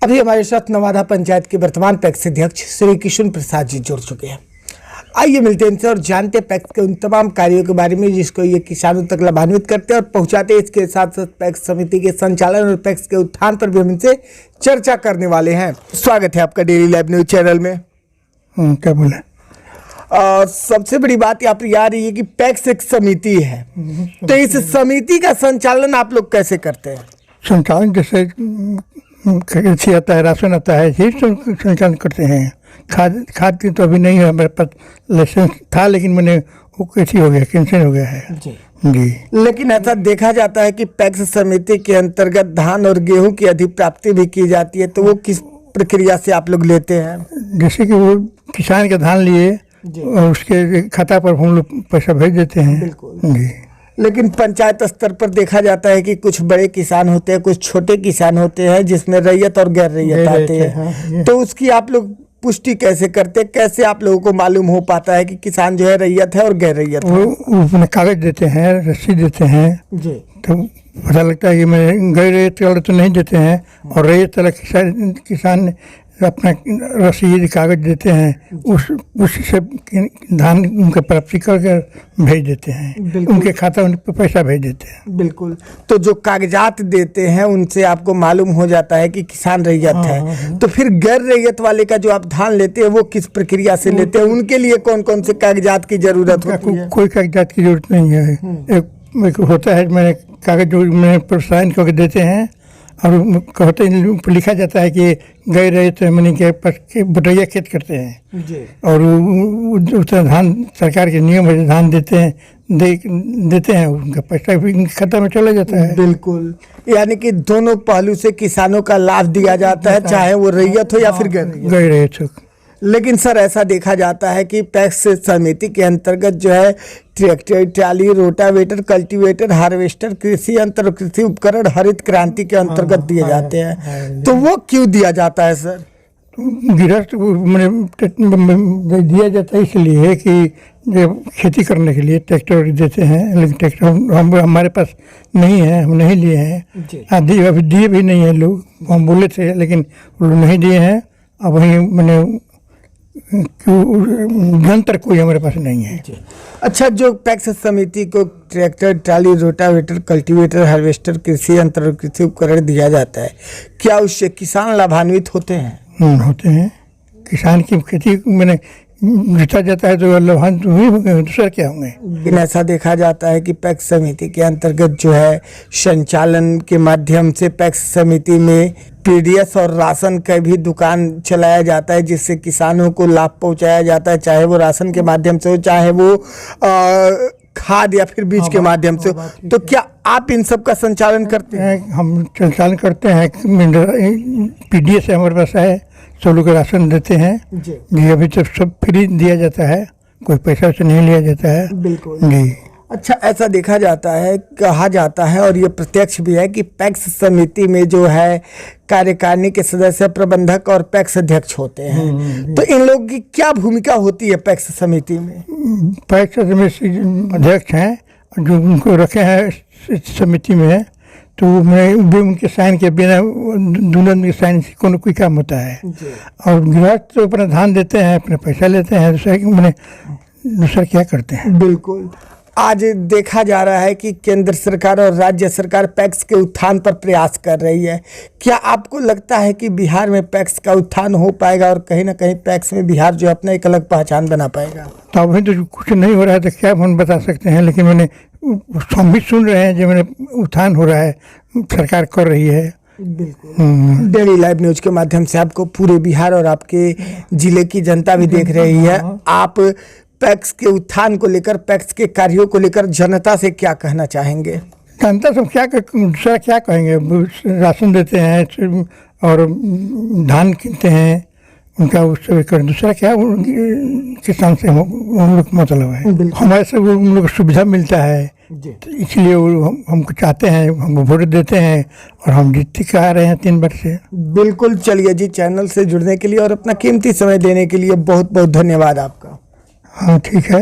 अभी हमारे साथ नवादा पंचायत के वर्तमान पैक्स अध्यक्ष श्री किशन प्रसाद जी जुड़ चुके हैं। आइए मिलते हैं इनसे और जानते हैं पैक्स के उन तमाम कार्यों के बारे में जिसको ये किसानों तक लाभान्वित करते हैं और पहुंचाते हैं। इसके साथ साथ पैक्स समिति के संचालन और पैक्स के उत्थान पर भी हम इनसे चर्चा करने वाले हैं। स्वागत है आपका डेली लाइव न्यूज चैनल में। क्या बोले? सबसे बड़ी बात यहाँ पर आ रही है कि पैक्स एक समिति है, तो इस समिति का संचालन आप लोग कैसे करते हैं? संचालन जैसे कृषि आता है, राशन आता है, यही संचालन करते हैं। खाद की तो अभी नहीं है, हमारे पास लाइसेंस था लेकिन मैंने वो कैसी हो गया, कैंसिल हो गया है जी। लेकिन ऐसा देखा जाता है कि पैक्स समिति के अंतर्गत धान और गेहूं की अधिप्राप्ति भी की जाती है, तो वो किस प्रक्रिया से आप लोग लेते हैं? जैसे कि वो किसान का धान लिए और उसके खाता पर हम लोग पैसा भेज देते हैं। बिल्कुल जी। लेकिन पंचायत स्तर पर देखा जाता है कि कुछ बड़े किसान होते हैं, कुछ छोटे किसान होते हैं, जिसमें रैयत और गैर रैयत आते हैं। तो उसकी आप लोग पुष्टि कैसे करते हैं? कैसे आप लोगों को मालूम हो पाता है कि किसान जो है रैयत है और गैर रैयत है? वो कागज देते हैं, रसीद देते हैं जी, तो पता लगता है कि मैं गैर रैयत वाले तो नहीं देते हैं, और रैयत वाला किसान अपना रसीद कागज देते हैं, उससे धान उनका प्राप्ति करके भेज देते हैं, उनके खाता उन पर पैसा भेज देते हैं। बिल्कुल। तो जो कागजात देते हैं उनसे आपको मालूम हो जाता है कि किसान रैयत है। तो फिर गैर रैयत वाले का जो आप धान लेते हैं वो किस प्रक्रिया से लेते हैं? उनके लिए कौन कौन से कागजात की जरूरत होती है? कोई कागजात की जरूरत नहीं है। एक होता है, मैंने कागज जो मैंने प्रोत्साहन करके देते हैं और कहते हैं, लिखा जाता है कि गए रहे तो मैंने के पास बटैया खेत करते हैं जी। और उतना धान सरकार के नियम है, धान देते हैं, देते हैं, उनका पैसा भी खाता में चला जाता है। बिल्कुल, यानी कि दोनों पहलू से किसानों का लाभ दिया जाता है, चाहे वो रैयत हो या फिर गए रहे तो। लेकिन सर ऐसा देखा जाता है कि पैक्स समिति के अंतर्गत जो है tractor, trolley, rotavator, cultivator, harvester, कृषि यंत्र, कृषि उपकरण हरित क्रांति के अंतर्गत दिए जाते हैं। तो वो क्यों दिया जाता है सर? गृहस्थ मैंने दिया जाता है इसलिए कि जब खेती करने के लिए ट्रैक्टर देते हैं, लेकिन ट्रैक्टर हमारे पास नहीं है, हम नहीं लिए हैं। अभी दिए भी नहीं है लोग, हम बोले थे लेकिन वो लोग नहीं दिए हैं। अब वहीं मैंने निरंतर कोई हमारे पास नहीं है। अच्छा, जो पैक्स समिति को tractor, trolley, rotavator, cultivator, harvester, कृषि यंत्र और कृषि उपकरण दिया जाता है, क्या उससे किसान लाभान्वित होते हैं? होते हैं। किसान की खेती मैंने जीता जाता है तो लाभान्वित हुए, दूसरा क्या होंगे? लेकिन ऐसा देखा जाता है कि पैक्स समिति के अंतर्गत जो है संचालन के माध्यम से पैक्स समिति में पीडीएस और राशन का भी दुकान चलाया जाता है, जिससे किसानों को लाभ पहुंचाया जाता है, चाहे वो राशन के माध्यम से हो, चाहे वो खाद या फिर बीज के माध्यम से हो। तो क्या आप इन सब का संचालन करते हैं? हम संचालन करते हैं। पीडीएस हमारे पास है, सब लोग राशन देते हैं जी। अभी तो सब फ्री दिया जाता है, कोई पैसा से नहीं लिया जाता है। बिल्कुल जी। अच्छा, ऐसा देखा जाता है, कहा जाता है और ये प्रत्यक्ष भी है कि पैक्स समिति में जो है कार्यकारिणी के सदस्य, प्रबंधक और पैक्स अध्यक्ष होते हैं। तो इन लोगों की क्या भूमिका होती है पैक्स समिति में? पैक्स समिति अध्यक्ष हैं जो उनको रखे हैं समिति में, तो मैं उनके साइन के बिना दुल्हन के साइन से कोई काम होता है। और गृहस्थ तो अपना धान देते हैं, अपना पैसा लेते हैं, दूसरा क्या करते हैं? बिल्कुल। आज देखा जा रहा है कि केंद्र सरकार और राज्य सरकार पैक्स के उत्थान पर प्रयास कर रही है। क्या आपको लगता है कि बिहार में पैक्स का उत्थान हो पाएगा और कहीं ना कहीं पैक्स में बिहार जो अपना एक अलग पहचान बना पाएगा? तो अभी तो कुछ नहीं हो रहा है, तो क्या हम बता सकते हैं। लेकिन हम भी सुन रहे हैं, जो मैंने उत्थान हो रहा है, सरकार कर रही है। बिल्कुल। डेली लाइव न्यूज के माध्यम से आपको पूरे बिहार और आपके जिले की जनता भी देख रही है। आप पैक्स के उत्थान को लेकर, पैक्स के कार्यों को लेकर जनता से क्या कहना चाहेंगे? जनता से क्या कहेंगे? राशन देते हैं और धान किनते हैं, उनका उससे कर, दूसरा क्या किसान से हम लोग मतलब है। हमारे से उन लोग सुविधा मिलता है, तो इसलिए हमको चाहते हैं, हम वोट देते हैं और हम जीतते आ रहे हैं 3 वर्ष से। बिल्कुल। चलिए जी, चैनल से जुड़ने के लिए और अपना कीमती समय देने के लिए बहुत बहुत धन्यवाद आपका। हाँ, ठीक है।